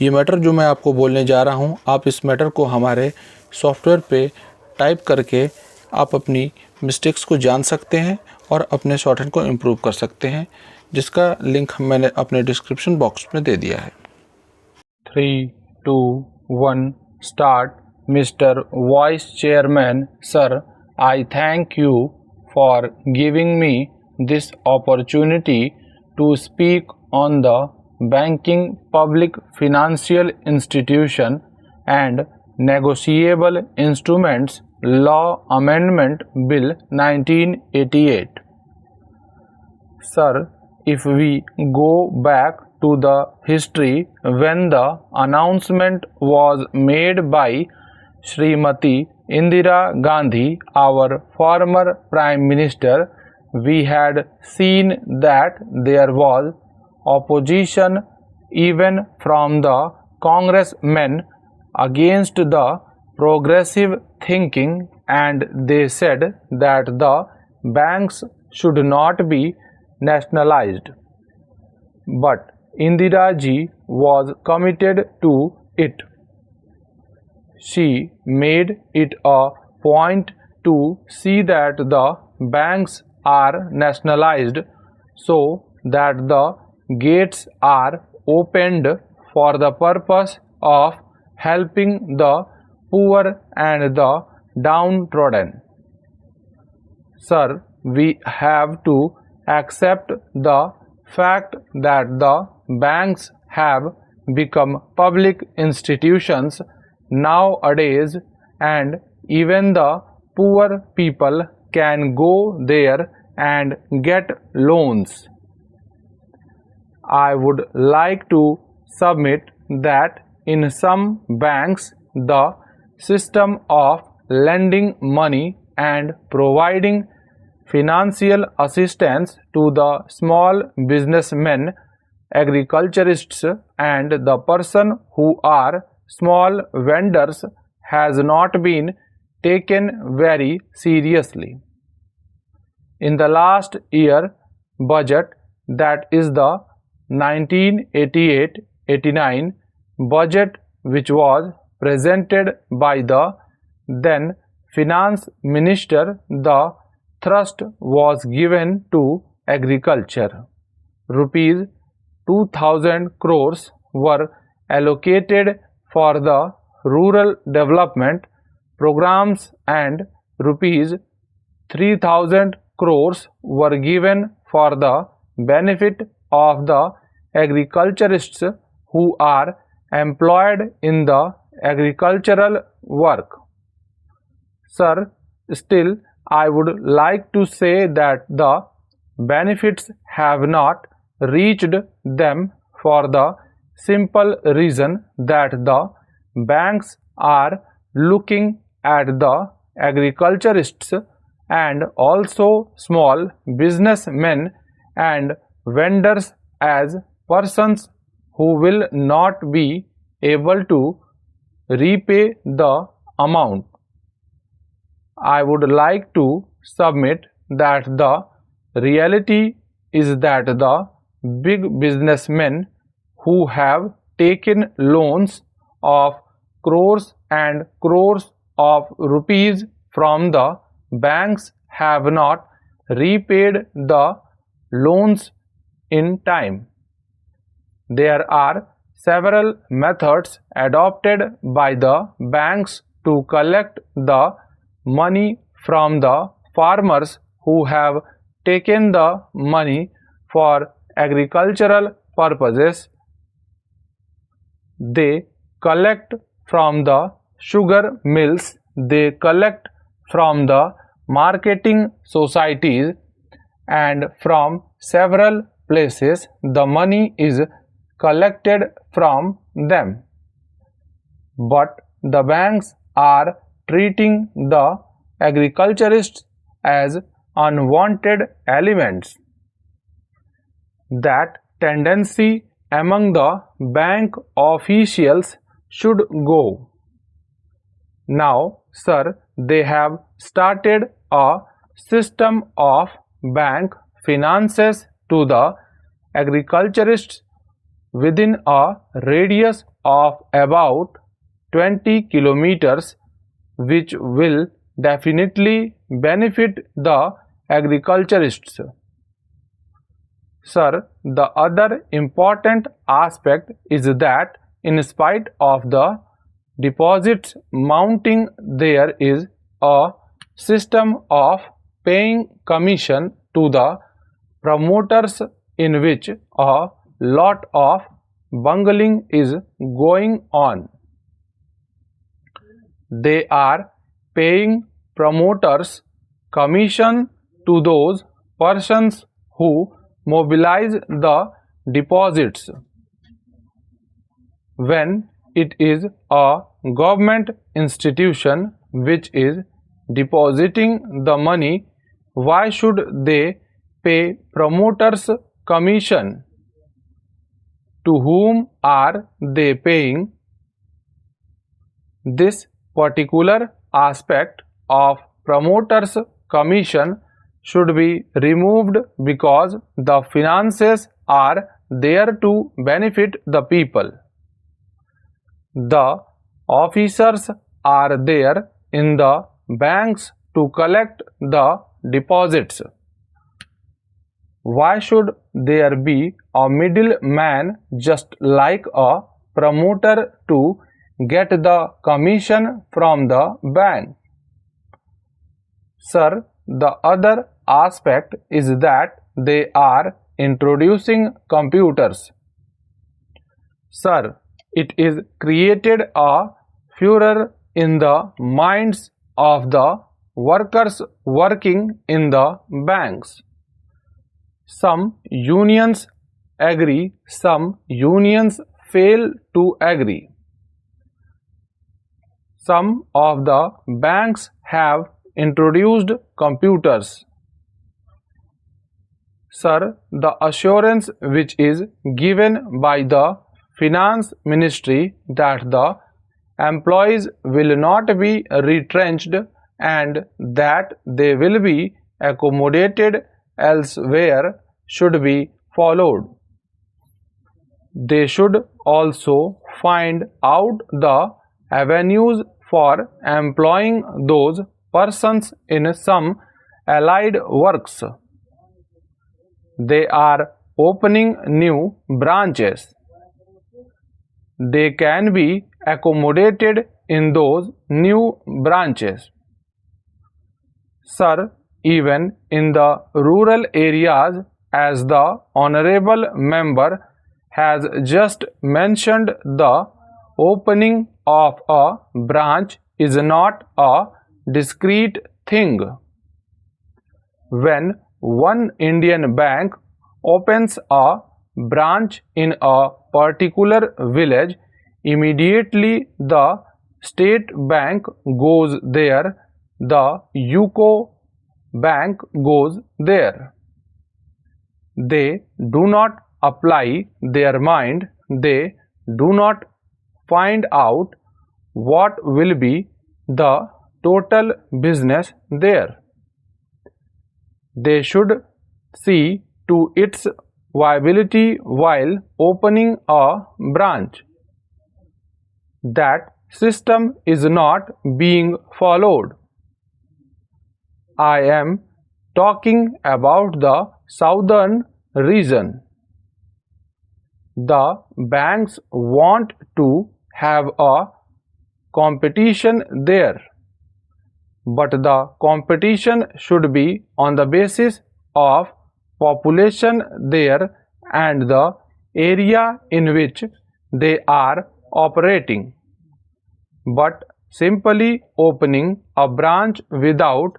ये मैटर जो मैं आपको बोलने जा रहा हूँ, आप इस मैटर को हमारे सॉफ्टवेयर पे टाइप करके आप अपनी मिस्टेक्स को जान सकते हैं और अपने शॉर्टहैंड को इम्प्रूव कर सकते हैं, जिसका लिंक मैंने अपने डिस्क्रिप्शन बॉक्स में दे दिया है। 3, 2, 1 start. Mr. Vice Chairman, sir, I thank you for giving me this opportunity to speak on the Banking Public Financial Institution and Negotiable Instruments Law Amendment Bill 1988. Sir, if we go back to the history when the announcement was made by Srimati Indira Gandhi, our former Prime Minister, we had seen that there was opposition even from the congressmen against the progressive thinking, and they said that the banks should not be nationalized. But Indira ji was committed to it. She made it a point to see that the banks are nationalized so that the gates are opened for the purpose of helping the poor and the downtrodden. Sir, we have to accept the fact that the banks have become public institutions nowadays, and even the poor people can go there and get loans. I would like to submit that in some banks the system of lending money and providing financial assistance to the small businessmen, agriculturists, and the person who are small vendors has not been taken very seriously. In the last year budget, that is the 1988-89 budget, which was presented by the then Finance Minister, the thrust was given to agriculture. Rupees 2000 crores were allocated for the rural development programs and rupees 3000 crores were given for the benefit of the agriculturists who are employed in the agricultural work. Sir, still I would like to say that the benefits have not reached them for the simple reason that the banks are looking at the agriculturists and also small businessmen and vendors as persons who will not be able to repay the amount. I would like to submit that the reality is that the big businessmen who have taken loans of crores and crores of rupees from the banks have not repaid the loans in time. There are several methods adopted by the banks to collect the money from the farmers who have taken the money for agricultural purposes. They collect from the sugar mills, they collect from the marketing societies, and from several places the money is collected from them. But the banks are treating the agriculturists as unwanted elements. That tendency among the bank officials should go. Now, sir, they have started a system of bank finances to the agriculturists within a radius of about 20 kilometers, which will definitely benefit the agriculturists. Sir, the other important aspect is that in spite of the deposits mounting, there is a system of paying commission to the promoters in which a lot of bungling is going on. They are paying promoters commission to those persons who mobilize the deposits. When it is a government institution which is depositing the money, why should they pay promoters commission? To whom are they paying? This particular aspect of promoters commission should be removed because the finances are there to benefit the people. The officers are there in the banks to collect the deposits. Why should there be a middleman just like a promoter to get the commission from the bank? Sir, the other aspect is that they are introducing computers. Sir, it is created a furor in the minds of the workers working in the banks. Some unions agree, some unions fail to agree. Some of the banks have introduced computers. Sir, the assurance which is given by the Finance Ministry that the employees will not be retrenched and that they will be accommodated elsewhere should be followed. They should also find out the avenues for employing those persons in some allied works. They are opening new branches. They can be accommodated in those new branches. Sir, even in the rural areas, as the honorable member has just mentioned, the opening of a branch is not a discrete thing. When one Indian bank opens a branch in a particular village, immediately the state bank goes there, the UCO bank goes there. They do not apply their mind, they do not find out what will be the total business there. They should see to its viability while opening a branch. That system is not being followed. I am talking about the southern region. The banks want to have a competition there, but the competition should be on the basis of population there and the area in which they are operating. But simply opening a branch without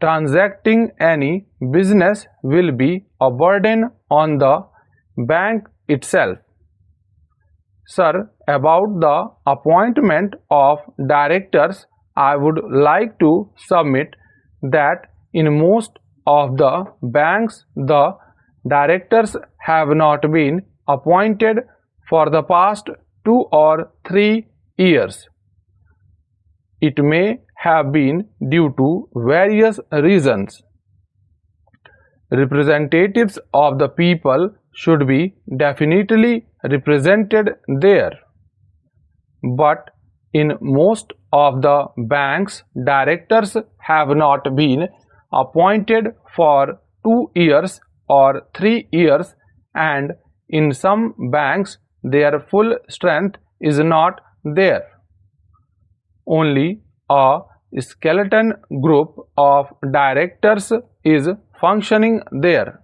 transacting any business will be a burden on the bank itself. Sir, about the appointment of directors, I would like to submit that in most of the banks, the directors have not been appointed for the past 2 or 3 years. It may have been due to various reasons. Representatives of the people should be definitely represented there. but in most of the banks, directors have not been appointed for 2 years or 3 years, and in some banks their full strength is not there. Only a skeleton group of directors is functioning there.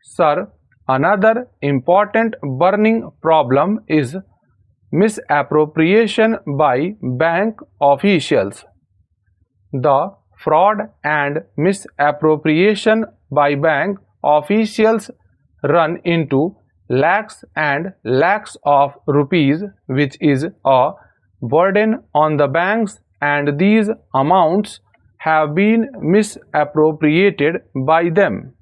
Sir, another important burning problem is misappropriation by bank officials. The fraud and misappropriation by bank officials run into lakhs and lakhs of rupees, which is a burden on the banks, and these amounts have been misappropriated by them.